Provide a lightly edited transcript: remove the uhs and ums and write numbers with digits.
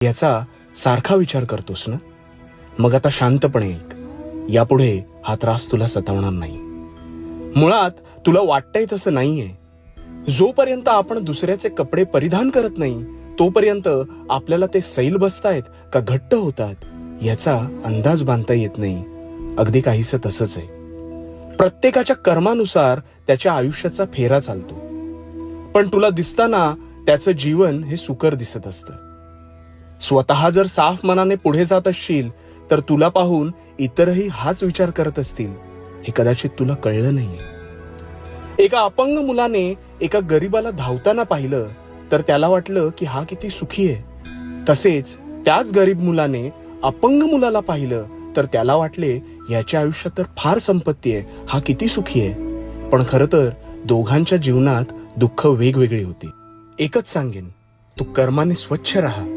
याचा सारखा विचार करतोस ना? मग आता शांतपणे ऐक. यापुढे हा त्रास तुला सतावणार नाही. मुळात तुला वाटतंय तसं नाहीये. जोपर्यंत आपण दुसऱ्याचे कपडे परिधान करत नाही तोपर्यंत आपल्याला ते सैल बसतायत का घट्ट होतात याचा अंदाज बांधता येत नाही. अगदी काहीसं तसंच आहे. प्रत्येकाच्या कर्मानुसार त्याच्या आयुष्याचा फेरा चालतो. पण तुला दिसताना त्याचं जीवन हे सुकर दिसत असतं. स्वतः जर साफ मनाने पुढे जात असशील तर तुला पाहून इतरही हाच विचार करत असतील. हे कदाचित तुला कळलं नाहीये. एका अपंग मुलाने एका गरीबाला धावताना पाहिलं तर त्याला वाटलं की हा किती सुखी आहे. तसेच त्याच गरीब मुलाने अपंग मुलाला पाहिलं तर त्याला वाटले याच्या आयुष्यात तर फार संपत्ती आहे, हा किती सुखी आहे. पण खरं तर दोघांच्या जीवनात दुःख वेगवेगळी होती. एकच सांगेन, तू कर्माने स्वच्छ राहा.